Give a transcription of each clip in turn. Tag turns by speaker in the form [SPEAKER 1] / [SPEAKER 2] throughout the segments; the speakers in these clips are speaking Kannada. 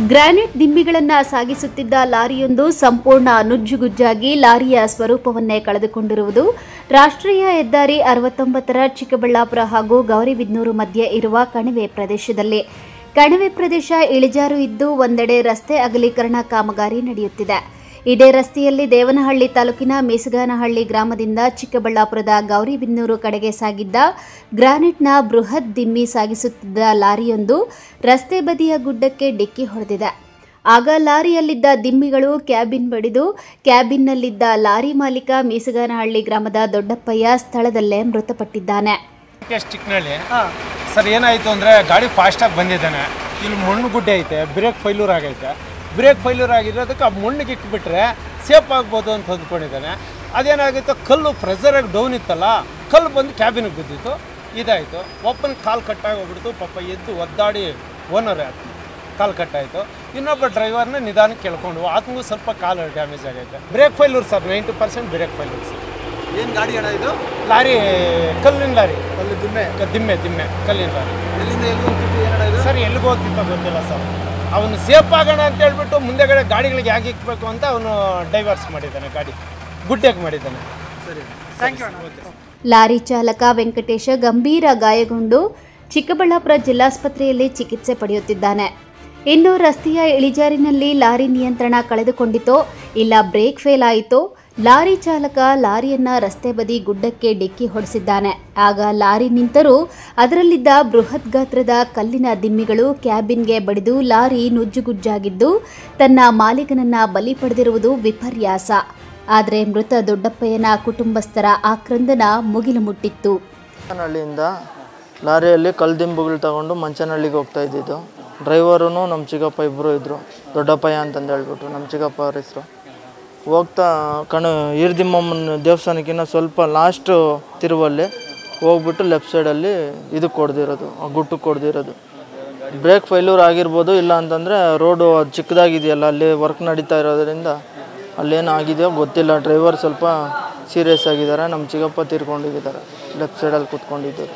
[SPEAKER 1] ಗ್ರಾನೈಟ್ ದಿಮ್ಮಿಗಳನ್ನು ಸಾಗಿಸುತ್ತಿದ್ದ ಲಾರಿಯೊಂದು ಸಂಪೂರ್ಣ ನುಜ್ಜುಗುಜ್ಜಾಗಿ ಲಾರಿಯ ಸ್ವರೂಪವನ್ನೇ ಕಳೆದುಕೊಂಡಿರುವುದು ರಾಷ್ಟ್ರೀಯ ಹೆದ್ದಾರಿ 69ರ ಚಿಕ್ಕಬಳ್ಳಾಪುರ ಹಾಗೂ ಗೌರಿಬಿದನೂರು ಮಧ್ಯೆ ಇರುವ ಕಣಿವೆ ಪ್ರದೇಶದಲ್ಲಿ. ಕಣಿವೆ ಪ್ರದೇಶ ಇಳಿಜಾರು ಇದ್ದು ಒಂದೆಡೆ ರಸ್ತೆ ಅಗಲೀಕರಣ ಕಾಮಗಾರಿ ನಡೆಯುತ್ತಿದೆ. ಇದೇ ರಸ್ತೆಯಲ್ಲಿ ದೇವನಹಳ್ಳಿ ತಾಲೂಕಿನ ಮೀಸಗಾನಹಳ್ಳಿ ಗ್ರಾಮದಿಂದ ಚಿಕ್ಕಬಳ್ಳಾಪುರದ ಗೌರಿಬಿದನೂರು ಕಡೆಗೆ ಸಾಗಿದ್ದ ಗ್ರಾನೈಟ್ನ ಬೃಹತ್ ದಿಮ್ಮಿ ಸಾಗಿಸುತ್ತಿದ್ದ ಲಾರಿಯೊಂದು ರಸ್ತೆ ಬದಿಯ ಗುಡ್ಡಕ್ಕೆ ಡಿಕ್ಕಿ ಹೊಡೆದಿದೆ. ಆಗ ಲಾರಿಯಲ್ಲಿದ್ದ ದಿಮ್ಮಿಗಳು ಕ್ಯಾಬಿನ್ ಬಡಿದು ಕ್ಯಾಬಿನ್ನಲ್ಲಿದ್ದ ಲಾರಿ ಮಾಲೀಕ ಮೀಸಗಾನಹಳ್ಳಿ ಗ್ರಾಮದ ದೊಡ್ಡಪ್ಪಯ್ಯ ಸ್ಥಳದಲ್ಲೇ ಮೃತಪಟ್ಟಿದ್ದಾನೆ.
[SPEAKER 2] ಸರ್ ಏನಾಯಿತು ಅಂದರೆ ಗಾಡಿ ಫಾಸ್ಟಾಗಿ ಬಂದಿದ್ದಾನೆ. ಇಲ್ಲಿ ಮಣ್ಣು ಗುಡ್ಡೆ ಐತೆ, ಬ್ರೇಕ್ ಫೈಲ್ಯೂರ್ ಆಗೈತೆ. ಬ್ರೇಕ್ ಫೈಲ್ಯೂರ್ ಆಗಿರೋದಕ್ಕೆ ಆ ಮಣ್ಣಿಗೆ ಇಕ್ಬಿಟ್ರೆ ಸೇಫ್ ಆಗ್ಬೋದು ಅಂತ ಅಂದ್ಕೊಂಡಿದ್ದಾನೆ. ಅದೇನಾಗಿತ್ತು, ಕಲ್ಲು ಪ್ರೆಷರಾಗಿ ಡೌನ್ ಇತ್ತಲ್ಲ, ಕಲ್ಲು ಬಂದು ಕ್ಯಾಬಿನಿಗೆ ಬಿದ್ದಿತ್ತು. ಇದಾಯಿತು. ಒಪ್ಪನ ಕಾಲು ಕಟ್ಟಾಗಿ ಹೋಗ್ಬಿಡ್ತು. ಪಾಪ ಎದ್ದು ಒದ್ದಾಡಿ ಓನರೇ ಕಾಲು ಕಟ್ಟಾಯಿತು. ಇನ್ನೊಬ್ಬ ಡ್ರೈವರ್ನ ನಿಧಾನಕ್ಕೆ ಕೇಳ್ಕೊಂಡು ಆತನಿಗೂ ಸ್ವಲ್ಪ ಕಾಲು ಡ್ಯಾಮೇಜ್ ಆಗೈತೆ. Brake failure sir, 90% brake failure sir.
[SPEAKER 3] ಏನು ಗಾಡಿ ಅಣ್ಣ ಇದು?
[SPEAKER 2] ಲಾರಿ, ಕಲ್ಲಿನ ಲಾರಿ. ದಿಮ್ಮೆ ಕಲ್ಲಿನ ಲಾರಿ.
[SPEAKER 3] ಎಲ್ಲಿಂದ ಎಲ್ಲಿ ಹೋಗ್ತಿತ್ತು ಏನಣ್ಣ ಇದು?
[SPEAKER 2] ಸರ್ ಎಲ್ಲಿಗೆ ಹೋಗ್ತಿತ್ತ ಗೊತ್ತಿಲ್ಲ ಸರ್. ಅವನು ಸೇಫ್ ಆಗೋಣ ಅಂತ ಹೇಳ್ಬಿಟ್ಟು ಮುಂದೆಗಡೆ ಗಾಡಿಗಳಿಗೆ ಹೇಗೆ ಇಕ್ಬೇಕು ಅಂತ ಅವನು ಡೈವರ್ಸ್ ಮಾಡಿದ್ದಾನೆ, ಗಾಡಿ ಗುಡ್ಡೆಗೆ ಮಾಡಿದ್ದಾನೆ.
[SPEAKER 3] ಸರಿ, ಥ್ಯಾಂಕ್ ಯು ಅಣ್ಣ.
[SPEAKER 1] ಲಾರಿ ಚಾಲಕ ವೆಂಕಟೇಶ ಗಂಭೀರ ಗಾಯಗೊಂಡು ಚಿಕ್ಕಬಳ್ಳಾಪುರ ಜಿಲ್ಲಾಸ್ಪತ್ರೆಯಲ್ಲಿ ಚಿಕಿತ್ಸೆ ಪಡೆಯುತ್ತಿದ್ದಾನೆ. ಇನ್ನು ರಸ್ತೆಯ ಇಳಿಜಾರಿನಲ್ಲಿ ಲಾರಿ ನಿಯಂತ್ರಣ ಕಳೆದುಕೊಂಡಿತೋ ಇಲ್ಲ ಬ್ರೇಕ್ ಫೇಲ್ ಆಯಿತೋ, ಲಾರಿ ಚಾಲಕ ಲಾರಿಯನ್ನ ರಸ್ತೆ ಬದಿ ಗುಡ್ಡಕ್ಕೆ ಡಿಕ್ಕಿ ಹೊಡೆಸಿದ್ದಾನೆ. ಆಗ ಲಾರಿ ನಿಂತರೂ ಅದರಲ್ಲಿದ್ದ ಬೃಹತ್ ಗಾತ್ರದ ಕಲ್ಲಿನ ದಿಮ್ಮಿಗಳು ಕ್ಯಾಬಿನ್ಗೆ ಬಡಿದು ಲಾರಿ ನುಜ್ಜುಗುಜ್ಜಾಗಿದ್ದು ತನ್ನ ಮಾಲೀಕನನ್ನ ಬಲಿ ಪಡೆದಿರುವುದು ವಿಪರ್ಯಾಸ. ಆದರೆ ಮೃತ ದೊಡ್ಡಪ್ಪಯ್ಯನ ಕುಟುಂಬಸ್ಥರ ಆಕ್ರಂದನ ಮುಗಿಲು ಮುಟ್ಟಿತ್ತು.
[SPEAKER 4] ಮಂಚನಹಳ್ಳಿಯಿಂದ ಲಾರಿಯಲ್ಲಿ ಕಲ್ದಿಂಬುಗಳು ತಗೊಂಡು ಮಂಚನಹಳ್ಳಿಗೆ ಹೋಗ್ತಾ ಇದ್ದಿದ್ದು. ಡ್ರೈವರು ನಮ್ಮ ಚಿಕ್ಕಪ್ಪ ಇಬ್ಬರು ಇದ್ದರು, ದೊಡ್ಡಪ್ಪಯ್ಯ ಅಂತಂದು ಹೇಳ್ಬಿಟ್ಟು ನಮ್ಮ ಚಿಕ್ಕಪ್ಪ ಅವ್ರ ಹೆಸರು. ಹೋಗ್ತಾ ಈರ್ದಿಮ್ಮಮ್ಮನ ದೇವಸ್ಥಾನಕ್ಕಿಂತ ಸ್ವಲ್ಪ ಲಾಸ್ಟ್ ತಿರುವಲ್ಲಿ ಹೋಗ್ಬಿಟ್ಟು ಲೆಫ್ಟ್ ಸೈಡಲ್ಲಿ ಇದಕ್ಕೆ ಕೊಡ್ದಿರೋದು, ಗುಟ್ಟಕ್ಕೆ ಕೊಡ್ದಿರೋದು. ಬ್ರೇಕ್ ಫೈಲ್ಯೂರ್ ಆಗಿರ್ಬೋದು, ಇಲ್ಲ ಅಂತಂದರೆ ರೋಡು ಅದು ಚಿಕ್ಕದಾಗಿದೆಯಲ್ಲ, ಅಲ್ಲಿ ವರ್ಕ್ ನಡೀತಾ ಇರೋದ್ರಿಂದ ಅಲ್ಲೇನು ಆಗಿದೆಯೋ ಗೊತ್ತಿಲ್ಲ. ಡ್ರೈವರ್ ಸ್ವಲ್ಪ ಸೀರಿಯಸ್ ಆಗಿದ್ದಾರೆ, ನಮ್ಮ ಚಿಕ್ಕಪ್ಪ ತೀರ್ಕೊಂಡಿದ್ದಾರೆ, ಲೆಫ್ಟ್ ಸೈಡಲ್ಲಿ ಕೂತ್ಕೊಂಡಿದ್ದರು.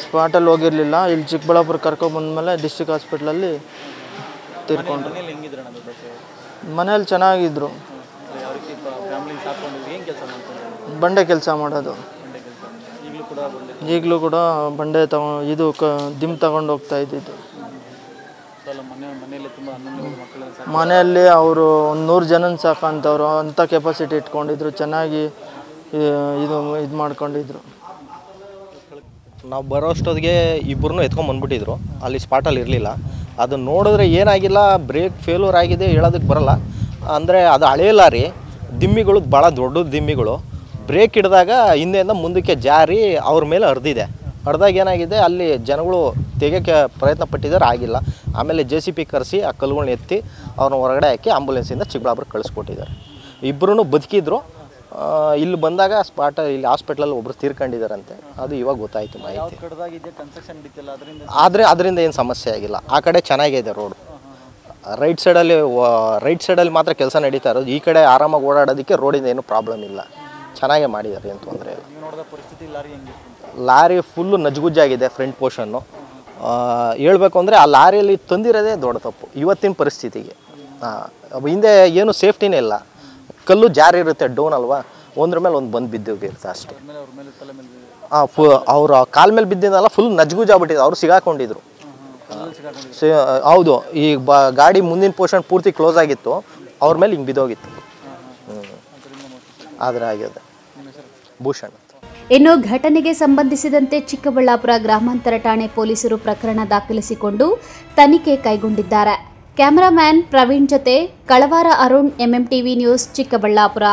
[SPEAKER 4] ಸ್ಪಾಟಲ್ಲಿ ಹೋಗಿರಲಿಲ್ಲ. ಇಲ್ಲಿ ಚಿಕ್ಕಬಳ್ಳಾಪುರ ಕರ್ಕೊಬಂದ್ಮೇಲೆ ಡಿಸ್ಟ್ರಿಕ್ಟ್ ಹಾಸ್ಪಿಟ್ಲಲ್ಲಿ ತೀರ್ಕೊಂಡ್ರು. ಮನೇಲಿ ಚೆನ್ನಾಗಿದ್ರು. ಬಂಡೆ ಕೆಲಸ ಮಾಡೋದು. ಈಗಲೂ ಕೂಡ ಬಂಡೆ ದಿಮ್ ತಗೊಂಡು ಹೋಗ್ತಾ ಇದ್ದಿದ್ದು. ಮನೆಯಲ್ಲಿ ಅವರು ಒಂದು 100 ಜನನ ಸಾಕಂತವ್ರು, ಅಂಥ ಕೆಪಾಸಿಟಿ ಇಟ್ಕೊಂಡಿದ್ರು. ಚೆನ್ನಾಗಿ ಇದು ಮಾಡ್ಕೊಂಡಿದ್ರು.
[SPEAKER 5] ನಾವು ಬರೋಷ್ಟೊತ್ತಿಗೆ ಇಬ್ಬರನ್ನೂ ಎತ್ಕೊಂಡ್ಬಂದ್ಬಿಟ್ಟಿದ್ರು. ಅಲ್ಲಿ ಸ್ಪಾಟಲ್ಲಿ ಇರಲಿಲ್ಲ. ಅದನ್ನು ನೋಡಿದ್ರೆ ಏನಾಗಿಲ್ಲ, ಬ್ರೇಕ್ ಫೇಲ್ಯೂರ್ ಆಗಿದೆ ಹೇಳೋದಕ್ಕೆ ಬರೋಲ್ಲ. ಅಂದರೆ ಅದು ಹಳೇ ಲಾರಿ, ದಿಮ್ಮಿಗಳು ಭಾಳ ದೊಡ್ಡ ದಿಮ್ಮಿಗಳು. ಬ್ರೇಕ್ ಹಿಡಿದಾಗ ಹಿಂದೆಯಿಂದ ಮುಂದಕ್ಕೆ ಜಾರಿ ಅವ್ರ ಮೇಲೆ ಹರಿದಿದೆ. ಹರಿದಾಗ ಏನಾಗಿದೆ, ಅಲ್ಲಿ ಜನಗಳು ತೆಗೆಯೋಕ್ಕೆ ಪ್ರಯತ್ನ ಪಟ್ಟಿದ್ದಾರೆ, ಆಗಿಲ್ಲ. ಆಮೇಲೆ JCB ಕರೆಸಿ ಆ ಕಲ್ಲುಗಳನ್ನ ಎತ್ತಿ ಅವ್ರನ್ನ ಹೊರಗಡೆ ಹಾಕಿ ಆಂಬುಲೆನ್ಸಿಂದ ಚಿಕ್ಕಬಳ್ಳಾಪುರ ಕಳಿಸ್ಕೊಟ್ಟಿದ್ದಾರೆ. ಇಬ್ಬರೂ ಬದುಕಿದ್ರು. ಇಲ್ಲಿ ಬಂದಾಗ ಇಲ್ಲಿ ಹಾಸ್ಪಿಟ್ಲಲ್ಲಿ ಒಬ್ಬರು ತೀರ್ಕೊಂಡಿದ್ದಾರಂತೆ. ಅದು ಇವಾಗ ಗೊತ್ತಾಯಿತು ಮಾಹಿತಿ. ಆದರೆ ಅದರಿಂದ ಏನು ಸಮಸ್ಯೆ ಆಗಿಲ್ಲ. ಆ ಕಡೆ ಚೆನ್ನಾಗಿದೆ ರೋಡು. ರೈಟ್ ಸೈಡಲ್ಲಿ ಮಾತ್ರ ಕೆಲಸ ನಡೀತಾ ಇರೋದು. ಈ ಕಡೆ ಆರಾಮಾಗಿ ಓಡಾಡೋದಕ್ಕೆ ರೋಡಿಂದ ಏನು ಪ್ರಾಬ್ಲಮ್ ಇಲ್ಲ, ಚೆನ್ನಾಗೇ ಮಾಡಿದ್ದಾರೆ, ಏನು ತೊಂದರೆ ಇಲ್ಲ. ಲಾರಿ ಫುಲ್ಲು ನಜ್ಗುಜ್ಜಾಗಿದೆ ಫ್ರಂಟ್ ಪೋರ್ಷನ್ನು. ಹೇಳ್ಬೇಕು ಅಂದರೆ ಆ ಲಾರಿಯಲ್ಲಿ ತಂದಿರೋದೇ ದೊಡ್ಡ ತಪ್ಪು ಇವತ್ತಿನ ಪರಿಸ್ಥಿತಿಗೆ. ಹಿಂದೆ ಏನು ಸೇಫ್ಟಿನೇ ಇಲ್ಲ, ಕಲ್ಲು ಜಾರಿ ಇರುತ್ತೆ, ಡೌನ್ ಅಲ್ವಾ, ಒಂದ್ರ ಮೇಲೆ ಒಂದು ಬಂದು ಬಿದ್ದೋಗಿರುತ್ತೆ ಅಷ್ಟೇ. ಅವ್ರ ಕಾಲ ಮೇಲೆ ಬಿದ್ದಿದ್ದಲ್ಲ, ಫುಲ್ ನಜ್ಗುಜಾಗ್ಬಿಟ್ಟಿದೆ. ಅವ್ರು ಸಿಗಾಕೊಂಡಿದ್ರು. ಹೌದು, ಈ ಗಾಡಿ ಮುಂದಿನ ಪೋರ್ಷನ್ ಪೂರ್ತಿ ಕ್ಲೋಸ್ ಆಗಿತ್ತು, ಅವ್ರ ಮೇಲೆ ಹಿಂಗೆ ಬಿದ್ದೋಗಿತ್ತು. ಆದರೆ ಆಗಿದೆ. ಭೂಷಣ್.
[SPEAKER 1] ಇನ್ನು ಘಟನೆಗೆ ಸಂಬಂಧಿಸಿದಂತೆ ಚಿಕ್ಕಬಳ್ಳಾಪುರ ಗ್ರಾಮಾಂತರ ಠಾಣೆ ಪೊಲೀಸರು ಪ್ರಕರಣ ದಾಖಲಿಸಿಕೊಂಡು ತನಿಖೆ ಕೈಗೊಂಡಿದ್ದಾರೆ. ಕ್ಯಾಮರಾಮ್ಯಾನ್ ಪ್ರವೀಣ್ ಜೊತೆ ಕಳವಾರ ಅರುಣ್, MMTV ನ್ಯೂಸ್, ಚಿಕ್ಕಬಳ್ಳಾಪುರ.